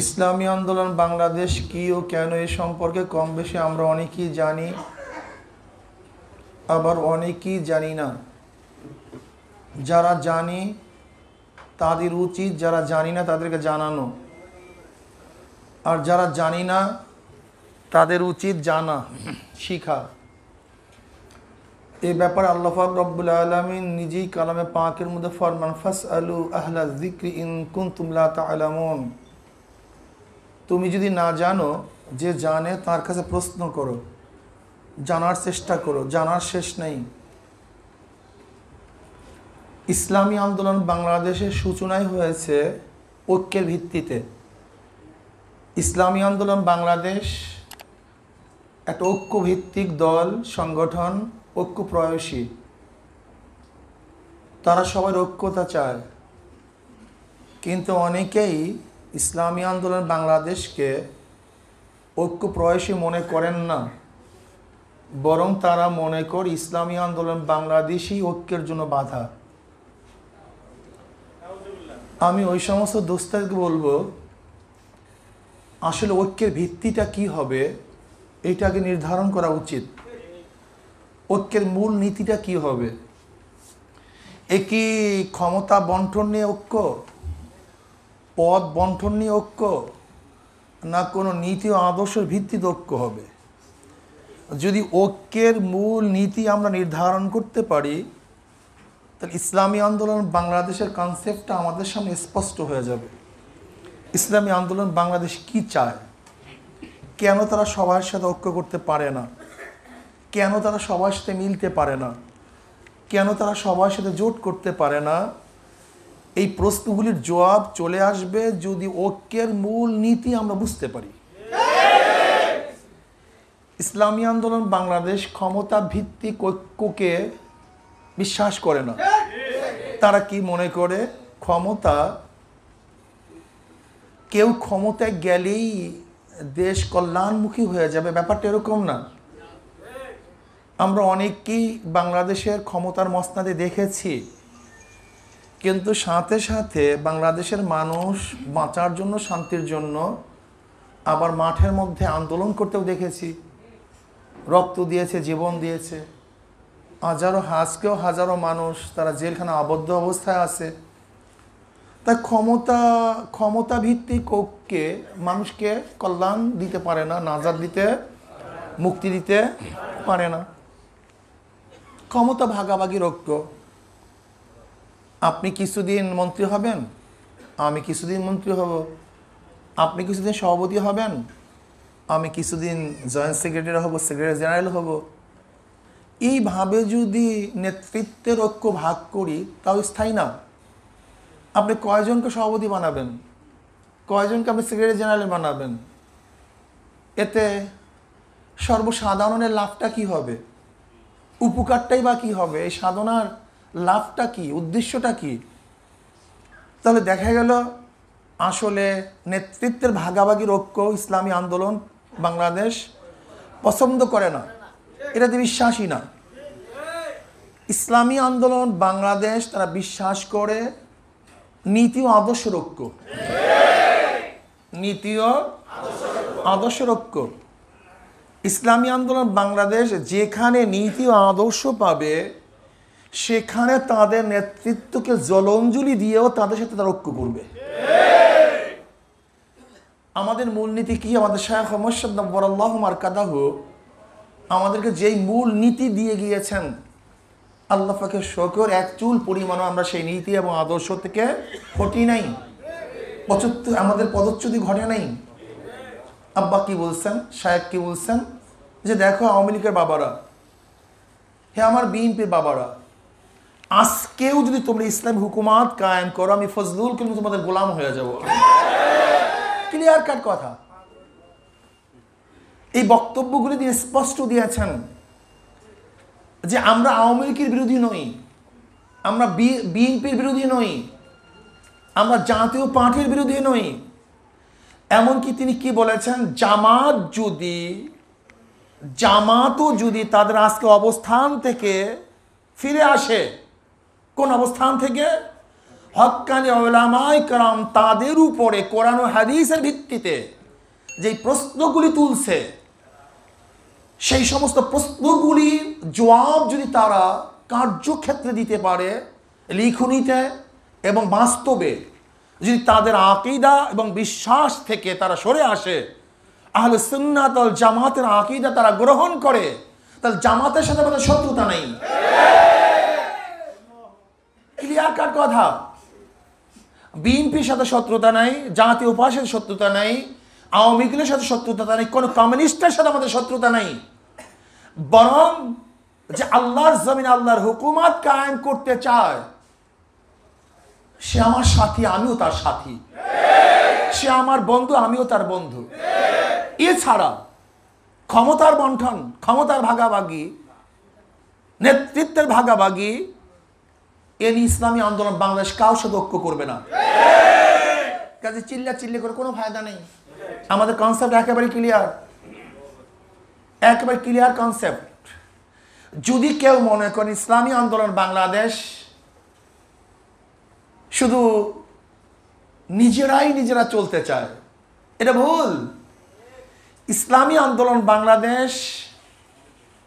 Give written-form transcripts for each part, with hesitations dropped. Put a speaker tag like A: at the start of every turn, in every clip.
A: ইসলামী আন্দোলন বাংলাদেশ কি ও কেন এ সম্পর্কে কম বেশি আমরা অনেকেই জানি, আবার অনেকেই জানি না। যারা জানি তাদের উচিত যারা জানি না তাদেরকে জানানো, আর যারা জানি না তাদের উচিত জানা, শিখা। এই ব্যাপারে আল্লাহ পাক রব্বুল আলামিন নিজেই কালামে পাকের মধ্যে ফরমান, ফাসআলু আহলা যিকরি ইন কুনতুম লা তা'লামুন। তুমি যদি না জানো, যে জানে তার কাছে প্রশ্ন করো, জানার চেষ্টা করো, জানার শেষ নেই। ইসলামী আন্দোলন বাংলাদেশের সূচনাই হয়েছে ঐক্যের ভিত্তিতে। ইসলামী আন্দোলন বাংলাদেশ একটা ঐক্যভিত্তিক দল, সংগঠন, ঐক্য প্রয়াসী। তারা সবাই ঐক্যতা চায়, কিন্তু অনেকেই ইসলামী আন্দোলন বাংলাদেশকে ঐক্য প্রয়াসী মনে করেন না, বরং তারা মনে করে ইসলামী আন্দোলন বাংলাদেশই ঐক্যের জন্য বাধা। আমি ওই সমস্ত দোস্তাদেরকে বলবো, আসলে ঐক্যের ভিত্তিটা কি হবে এইটাকে নির্ধারণ করা উচিত। ঐক্যের মূল নীতিটা কি হবে? একই ক্ষমতা বন্টন নিয়ে ঐক্য, পদ বন্টন নিয়ে ঐক্য, না কোনো নীতি ও আদর্শের ভিত্তিতে ঐক্য হবে? যদি ঐক্যের মূল নীতি আমরা নির্ধারণ করতে পারি, তাহলে ইসলামী আন্দোলন বাংলাদেশের কনসেপ্টটা আমাদের সামনে স্পষ্ট হয়ে যাবে। ইসলামী আন্দোলন বাংলাদেশ কি চায়, কেন তারা সবার সাথে ঐক্য করতে পারে না, কেন তারা সবার সাথে মিলতে পারে না, কেন তারা সবার সাথে জোট করতে পারে না, এই প্রশ্নগুলির জবাব চলে আসবে যদি ঐক্যের মূল নীতি আমরা বুঝতে পারি। ইসলামী আন্দোলন বাংলাদেশ ক্ষমতা ভিত্তিক ঐক্যকে বিশ্বাস করে না। তারা কি মনে করে, কেউ ক্ষমতায় গেলেই দেশ কল্যাণমুখী হয়ে যাবে? ব্যাপারটা এরকম না। আমরা অনেকেই বাংলাদেশের ক্ষমতার মসনদে দেখেছি, কিন্তু সাথে সাথে বাংলাদেশের মানুষ বাঁচার জন্য, শান্তির জন্য আবার মাঠের মধ্যে আন্দোলন করতেও দেখেছি। রক্ত দিয়েছে, জীবন দিয়েছে। আজকেও হাজারো মানুষ তারা জেলখানা আবদ্ধ অবস্থায় আছে। তাই ক্ষমতা ভিত্তিক ঐক্যে মানুষকে কল্যাণ দিতে পারে না, নাজাত দিতে, মুক্তি দিতে পারে না। ক্ষমতা ভাগাভাগির ঐক্য। আপনি কিছুদিন মন্ত্রী হবেন, আমি কিছুদিন মন্ত্রী হব। আপনি কিছুদিন সভাপতি হবেন, আমি কিছুদিন জয়েন্ট সেক্রেটারি হব, সেক্রেটারি জেনারেল হব। এইভাবে যদি নেতৃত্বের ঐক্য ভাগ করি, তাও স্থায়ী না। আপনি কয়জনকে সভাপতি বানাবেন, কয়জনকে আপনি সেক্রেটারি জেনারেল বানাবেন? এতে সর্বসাধারণের লাভটা কি হবে, উপকারটাই বা কি হবে? এই সাধনার লাভটা কি, উদ্দেশ্যটা কি? তাহলে দেখা গেল আসলে নেতৃত্বের ভাগাভাগির ঐক্য ইসলামী আন্দোলন বাংলাদেশ পছন্দ করে না, এটাতে বিশ্বাসী না। ইসলামী আন্দোলন বাংলাদেশ তারা বিশ্বাস করে নীতি ও আদর্শের ঐক্য। নীতি ও আদর্শের ঐক্য। ইসলামী আন্দোলন বাংলাদেশ যেখানে নীতি ও আদর্শ পাবে, সেখানে তাদের নেতৃত্বকে জলাঞ্জলি দিয়েও তাদের সাথে তারা ঐক্য করবে। আমাদের মূলনীতি কি? আমাদের শায়খ মুর্শিদ নব্বরাল্লাহু মারকাদাহু আমাদেরকে যেই মূল নীতি দিয়ে গিয়েছেন, আল্লাহ পাকের শুকর, এক চুল পরিমাণও আমরা সেই নীতি এবং আদর্শ থেকে হটি নাই, আমাদের পদচ্যুতি ঘটে নাই। আব্বা কি বলছেন, শায়েখ কি বলছেন, যে দেখো আওয়ামী লীগের বাবারা, হে আমার বিএনপির বাবারা, আজকেও যদি তোমরা ইসলামী হুকুমাত কায়েম করো, আমি ফজলুল কিন্তু তোমাদের গোলাম হয়ে যাব। ক্লিয়ার কাট কথা। এই বক্তব্যগুলি দিয়ে স্পষ্ট দিয়েছেন যে আমরা আওয়ামী লীগের বিরোধী নই, আমরা বিএনপির বিরোধী নই, আমরা জাতীয় পার্টির বিরোধী নই। এমনকি তিনি কি বলেছেন, জামাতও যদি তাদের আজকে অবস্থান থেকে ফিরে আসে, কোন অবস্থান থেকে? হক্কানি উলামায়ে কেরাম তাদের উপরে কোরআন ও হাদিসের ভিত্তিতে যে প্রশ্নগুলি তুলছে, সেই সমস্ত প্রশ্নগুলির জবাব যদি তারা কার্যক্ষেত্রে দিতে পারে, লিখনিতে এবং বাস্তবে যদি তাদের আকীদা এবং বিশ্বাস থেকে তারা সরে আসে, আহলে সুন্নাত ওয়াল জামাতের আকীদা তারা গ্রহণ করে, তাহলে জামাতের সাথে আমাদের শত্রুতা নেই। ক্লিয়ার কাট কথা। বিএনপির সাথে শত্রুতা নাই, জাতীয় পার্টির শত্রুতা নাই, আওয়ামী লীগের সাথে শত্রুতা নাই, কোনো কমিউনিস্টের সাথে আমাদের শত্রুতা নাই। বরং যে আল্লাহর জমিনে আল্লাহর হুকুমত কায়েম করতে চায়, সে আমার সাথী, আমিও তার সাথী, সে আমার বন্ধু, আমিও তার বন্ধু। এছাড়া ক্ষমতার বন্টন, ক্ষমতার ভাগাভাগি, নেতৃত্বের ভাগাভাগি, এর ইসলামী আন্দোলন বাংলাদেশ কারোর সাথে ঐক্য করবে না। কাজে চিল্লা করে কোনো ফায়দা নেই। আমাদের কনসেপ্ট একেবারে ক্লিয়ার, একেবারে ক্লিয়ার কনসেপ্ট। যদি কেউ মনে করেন ইসলামী আন্দোলন বাংলাদেশ শুধু নিজেরা চলতে চায়, এটা ভুল। ইসলামী আন্দোলন বাংলাদেশ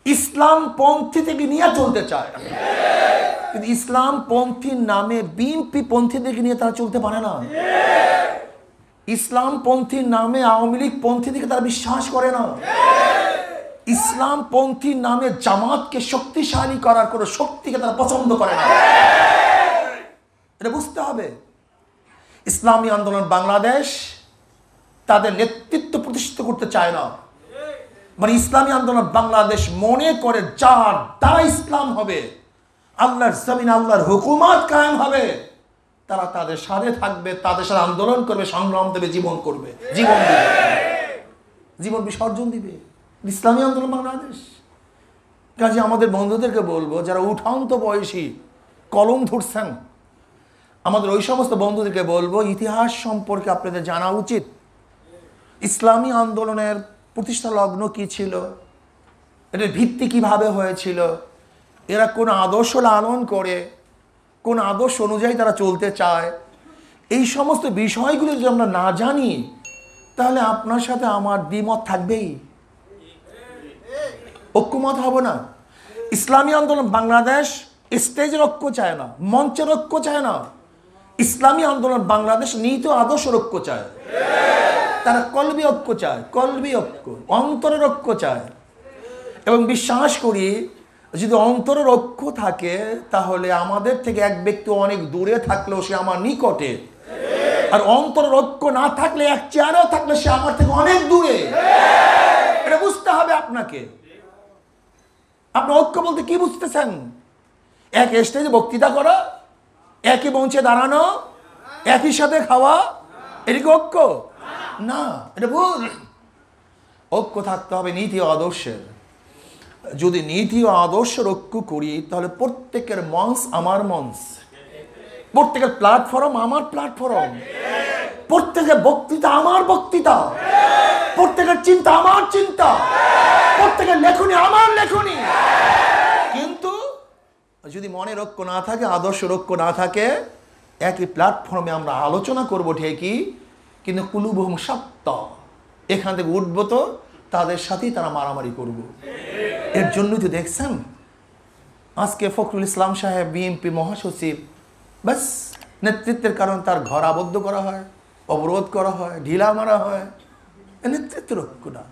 A: ইসলাম পন্থী থেকে নিয়ে চলতে চায়, কিন্তু ইসলাম পন্থীর নামে বিএনপি পন্থীদেরকে নিয়ে তারা চলতে পারে না। ইসলাম পন্থীর নামে আওয়ামী লীগ পন্থী থেকে তারা বিশ্বাস করে না। ইসলাম পন্থীর নামে জামাতকে শক্তিশালী করার কোনো শক্তিকে তারা পছন্দ করে না। এটা বুঝতে হবে। ইসলামী আন্দোলন বাংলাদেশ তাদের নেতৃত্ব প্রতিষ্ঠিত করতে চায় না, মানে ইসলামী আন্দোলন বাংলাদেশ মনে করে যার দ্বারা ইসলাম হবে, আল্লাহর জমিন আল্লাহর হুকুমত কায়েম হবে, তারা তাদের সাথে থাকবে, তাদের সাথে আন্দোলন করবে, সংগ্রাম দেবে, জীবন করবে, জীবন বিসর্জন দিবে। ইসলামী আন্দোলন বাংলাদেশ। কাজে আমাদের বন্ধুদেরকে বলবো, যারা উঠান্ত বয়সী কলম ধরছেন, আমাদের ওই সমস্ত বন্ধুদেরকে বলবো, ইতিহাস সম্পর্কে আপনাদের জানা উচিত। ইসলামী আন্দোলনের প্রতিষ্ঠা লগ্ন কি ছিল, এটার ভিত্তি কিভাবে হয়েছিল, এরা কোন আদর্শ লালন করে, কোন আদর্শ অনুযায়ী তারা চলতে চায়, এই সমস্ত বিষয়গুলো যদি আমরা না জানি, তাহলে আপনার সাথে আমার দ্বিমত থাকবেই, ঐক্যমত হব না। ইসলামী আন্দোলন বাংলাদেশ স্টেজের ঐক্য চায় না, মঞ্চের ঐক্য চায় না। ইসলামী আন্দোলন বাংলাদেশ নীতি আদর্শ ঐক্য চায়। তারা কলবি ঐক্য চায়, কলবি ঐক্য, অন্তরের ঐক্য চায়। এবং বিশ্বাস করি, যদি অন্তরের ঐক্য থাকে, তাহলে আমাদের থেকে এক ব্যক্তি অনেক দূরে থাকলেও সে আমার নিকটে, আর অন্তরের ঐক্য না থাকলে, এক চেয়ারেও থাকলে সে আমার থেকে অনেক দূরে। এটা বুঝতে হবে আপনাকে। আপনি ঐক্য বলতে কি বুঝতেছেন? এক স্টেজে বক্তৃতা করা, একই মঞ্চে দাঁড়ানো, একই সাথে খাওয়া, এটা কি ঐক্য? না, এটা ভুল। ঐক্য থাকতে হবে নীতি ও আদর্শের। যদি নীতি ও আদর্শের ঐক্য করি, তাহলে প্রত্যেকের মঞ্চ আমার মঞ্চ, প্রত্যেকের প্ল্যাটফর্ম আমার প্ল্যাটফর্ম, প্রত্যেকের বক্তৃতা আমার বক্তৃতা, প্রত্যেকের চিন্তা আমার চিন্তা, প্রত্যেকের লেখনী আমার লেখনী। কিন্তু যদি মনের ঐক্য না থাকে, আদর্শের ঐক্য না থাকে, একই প্ল্যাটফর্মে আমরা আলোচনা করবো ঠিকই, কিন্তু কুলুবহুম শাত্তা, এখান থেকে উঠবো তো তাদের সাথেই তারা মারামারি করব। এর জন্যই তো দেখছেন আজকে ফখরুল ইসলাম সাহেব বিএনপি মহাসচিব, ব্যাস নেতৃত্বের কারণে তার ঘর আবদ্ধ করা হয়, অবরোধ করা হয়, ঢিলা মারা হয়। নেতৃত্বের ঐক্য না,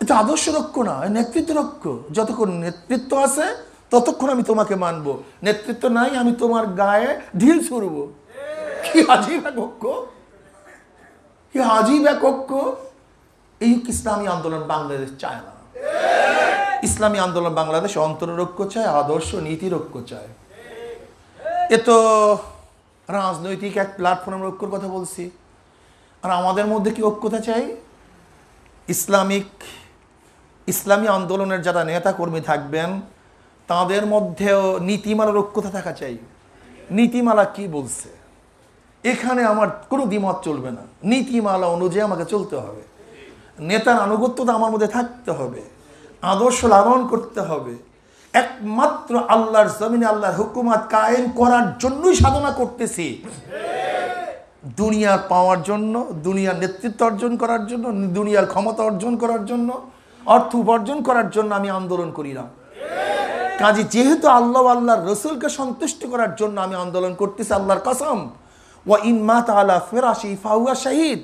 A: এটা আদর্শের ঐক্য না, নেতৃত্বের ঐক্য। যতক্ষণ নেতৃত্ব আছে ততক্ষণ আমি তোমাকে মানব, নেতৃত্ব নাই আমি তোমার গায়ে ঢিল ছুড়ব। কি আজীব এক ঐক্য, কি আজীব এক ঐক্য। এই ইসলামী আন্দোলন বাংলাদেশ চায় না। ইসলামী আন্দোলন বাংলাদেশ অন্তরের ঐক্য চায়, আদর্শ নীতির ঐক্য চায়। এ তো রাজনৈতিক এক প্ল্যাটফর্মের ঐক্যর কথা বলছি। আর আমাদের মধ্যে কি ঐক্যতা চাই? ইসলামী আন্দোলনের যারা নেতা কর্মী থাকবেন, তাদের মধ্যেও নীতিমালার ঐক্যতা থাকা চাই। নীতিমালা কি বলছে, এখানে আমার কোনো দ্বিমত চলবে না। নীতিমালা অনুযায়ী আমাকে চলতে হবে, নেতার আনুগত্যতা আমার মধ্যে থাকতে হবে, আদর্শ লালন করতে হবে। একমাত্র আল্লাহর জমিনে আল্লাহর হুকুমত কায়েম করার জন্যই সাধনা করতেছি। দুনিয়ার পাওয়ার জন্য, দুনিয়ার নেতৃত্ব অর্জন করার জন্য, দুনিয়ার ক্ষমতা অর্জন করার জন্য, অর্থ উপার্জন করার জন্য আমি আন্দোলন করি না। কাজে যেহেতু আল্লাহর রসুলকে সন্তুষ্ট করার জন্য আমি আন্দোলন করতেছি, আল্লাহর কসম, ওয়া ইন মাতা আলা ফিরাশি ফাহুয়া শাহিদ,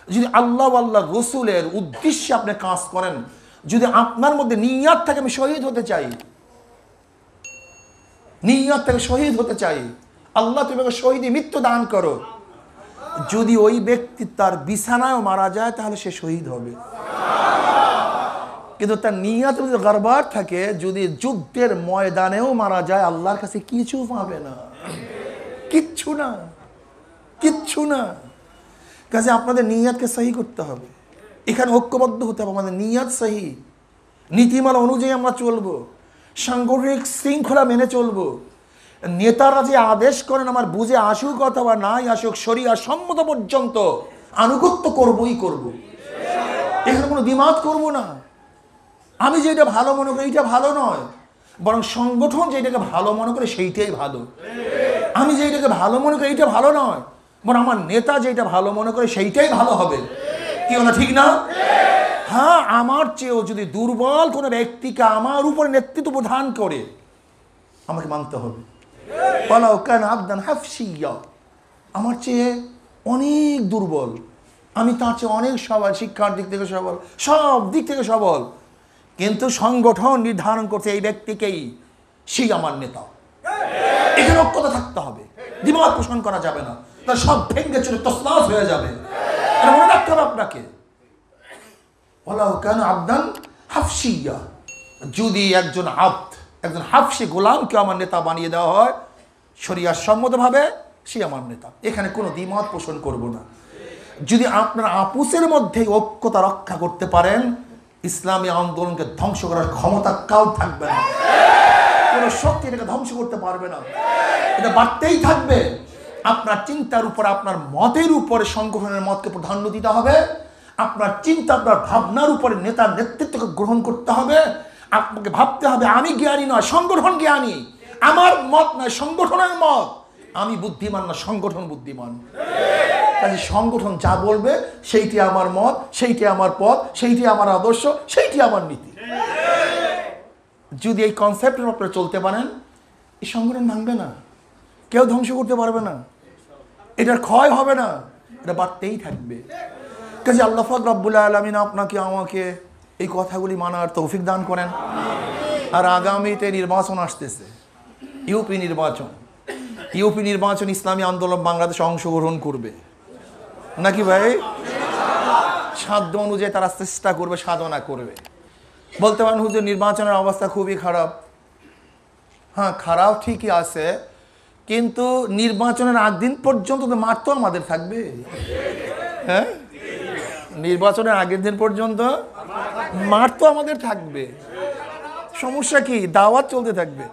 A: যদি আল্লাহর রসুলের উদ্দেশ্যে আপনি কাজ করেন, যদি আপনার মধ্যে নিয়ত থাকে আমি শহীদ হতে চাই, নিয়ত থেকে শহীদ হতে চাই, আল্লাহ তুমি আমাকে শহীদে মৃত্যু দান করো, যদি ওই ব্যক্তি তার বিছানায়ও মারা যায় তাহলে সে শহীদ হবে। কিন্তু তার নিয়ত যদি গড়বড় থাকে, যদি যুদ্ধের ময়দানেও মারা যায়, আল্লাহর কাছে কিছু পাবে না, কিচ্ছু না, কিচ্ছু না। কাজে আপনাদের নিয়তকে সহি করতে হবে, এখানে ঐক্যবদ্ধ হতে হবে, আমাদের নিয়ত সহি, নীতিমালা অনুযায়ী আমরা চলবো, সাংগঠনিক শৃঙ্খলা মেনে চলবো। নেতারা যে আদেশ করেন আমার বুঝে আসুক অথবা নাই আসুক, শরিয়া সম্মত পর্যন্ত আনুগত্য করবই করব, এখানে কোনো দ্বিমত করব না। আমি যেটা ভালো মনে করি এটা ভালো নয়, বরং সংগঠন যেটাকে ভালো মনে করে সেইটাই ভালো। আমি যেটাকে ভালো মনে করি এটা ভালো নয়, বরং আমার নেতা যেটা ভালো মনে করে সেইটাই ভালো হবে। কি না ঠিক না? হ্যাঁ, আমার চেয়েও যদি দুর্বল কোনো ব্যক্তিকে আমার উপরে নেতৃত্ব প্রদান করে আমাকে মানতে হবে। আমার চেয়ে অনেক দুর্বল, আমি তার চেয়ে অনেক সবল, শিক্ষার দিক থেকে সবল, সব দিক থেকে সবল, কিন্তু সংগঠন নির্ধারণ করছে এই ব্যক্তিকেই সেই আমার নেতা। এখানে ঐক্যতা থাকতে হবে, দ্বিমত পোষণ করা যাবে না, তার সব ভেঙ্গে চলে তছনছ হয়ে যাবে। এটা মনে রাখতে হবে আপনাকে। যদি একজন হাফসি গোলামকে আমার নেতা বানিয়ে দেওয়া হয় শরিয়ার সম্মতভাবে, সে আমার নেতা, এখানে কোনো দ্বিমত পোষণ করব না। যদি আপনার আপুসের মধ্যে ঐক্যতা রক্ষা করতে পারেন, ইসলামী আন্দোলনকে ধ্বংস করার ক্ষমতা কাউ থাকবে না, কোনো শক্তি এটাকে ধ্বংস করতে পারবে না, এটা বাড়তেই থাকবে। আপনার চিন্তার উপর, আপনার মতের উপরে সংগঠনের মতকে প্রাধান্য দিতে হবে, আপনার চিন্তা, আপনার ভাবনার উপরে নেতার নেতৃত্বকে গ্রহণ করতে হবে। আপনাকে ভাবতে হবে আমি জ্ঞানী নয়, সংগঠন জ্ঞানী, আমার মত নয় সংগঠনের মত, আমি বুদ্ধিমান না সংগঠন বুদ্ধিমান। কাজে সংগঠন যা বলবে সেইটি আমার মত, সেইটি আমার পথ, সেইটি আমার আদর্শ, সেইটি আমার নীতি। যদি এই কনসেপ্টের উপরে চলতে পারেন, এই সংগঠন ভাঙবে না, কেউ ধ্বংস করতে পারবে না, এটার ক্ষয় হবে না, এটা বাড়তেই থাকবে। কাজে আল্লাহ পাক রব্বুল আলামিন আপনাকে আমাকে এই কথাগুলি মানার তৌফিক দান করেন। আর আগামীতে নির্বাচন আসতেছে, ইউপি নির্বাচন ইসলামী আন্দোলন বাংলাদেশে অংশগ্রহণ করবে নাকি ভাই? সাধ্য অনুযায়ী তারা চেষ্টা করবে, সাধনা করবে। বলতে পারেন হুজুর নির্বাচনের অবস্থা খুবই খারাপ। হ্যাঁ, খারাপ ঠিকই আছে, কিন্তু নির্বাচনের আগ দিন পর্যন্ত তো মাঠ তো আমাদের থাকবে। হ্যাঁ, নির্বাচনের আগের দিন পর্যন্ত মাঠ তো আমাদের থাকবে। সমস্যা কি? দাওয়াত চলতে থাকবে,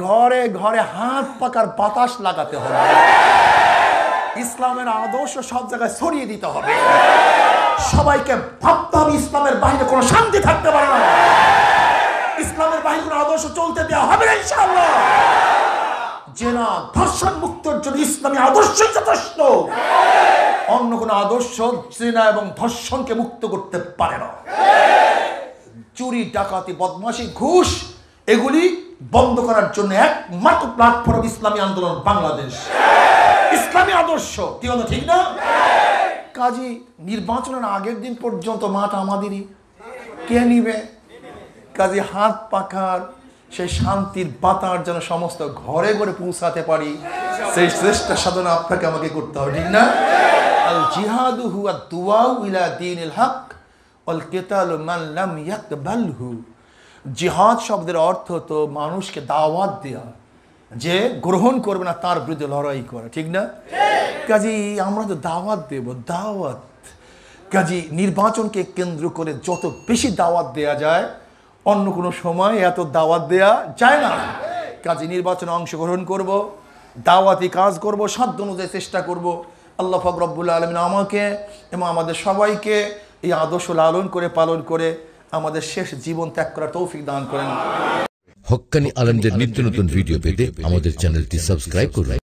A: ঘরে ঘরে হাত পাকার বাতাস লাগাতে হবে, ইসলামের আদর্শ সব জায়গায় ছড়িয়ে দিতে হবে, সবাইকে ভাবতে হবে ইসলামের বাহিরে কোনো শান্তি থাকতে পারে না, ইসলামের বাহিরে কোনো আদর্শ চলতে দেওয়া হবে না ইনশাআল্লাহ। জেনা ধর্ষণ মুক্তর জন্য ইসলামী আদর্শই যথেষ্ট, অন্য কোনো আদর্শ জেনা এবং ধর্ষণকে মুক্ত করতে পারে না। চুরি, ডাকাতি, বদমাশি, ঘুষ এগুলি বন্ধ করার জন্য একমাত্র প্ল্যাটফর্ম ইসলামী আন্দোলন বাংলাদেশ, ইসলামী আদর্শ। কি হলো ঠিক না? কাজী নির্বাচনের আগের দিন পর্যন্ত মাঠ আমাদেরই, কে নিবে? কাজী হাত পাখার সেই শান্তির বাতার যেন সমস্ত ঘরে ঘরে পৌঁছাতে পারি, সেই চেষ্টা সাধনা আপনাকে আমাকে করতে হবে, ঠিক না? আল জিহাদু হুয়া দুআউ ইলা দীনিল হক ওয়াল কিতালু মান লাম ইয়াকবালহু। জিহাদ শব্দের অর্থ তো মানুষকে দাওয়াত দেওয়া, যে গ্রহণ করবে না তার বিরুদ্ধে লড়াই করা, ঠিক না? কাজী আমরা তো দাওয়াত দেব, দাওয়াত। কাজী নির্বাচনকে কেন্দ্র করে যত বেশি দাওয়াত দেয়া যায়, অন্য কোনো সময় এত দাওয়াত দেয়া যায় না। কাজী নির্বাচনে অংশগ্রহণ করব, দাওয়াতি কাজ করব, সাধ্য অনুযায়ী চেষ্টা করব। আল্লাহ পাক রব্বুল আলামিন আমাকে এবং আমাদের সবাইকে এই আদর্শ লালন করে পালন করে আমাদের শেষ জীবন ত্যাগ করার তৌফিক দান করেন।
B: হক্কানি আলেমদের নিত্য নতুন ভিডিও পেতে আমাদের চ্যানেলটি সাবস্ক্রাইব করুন।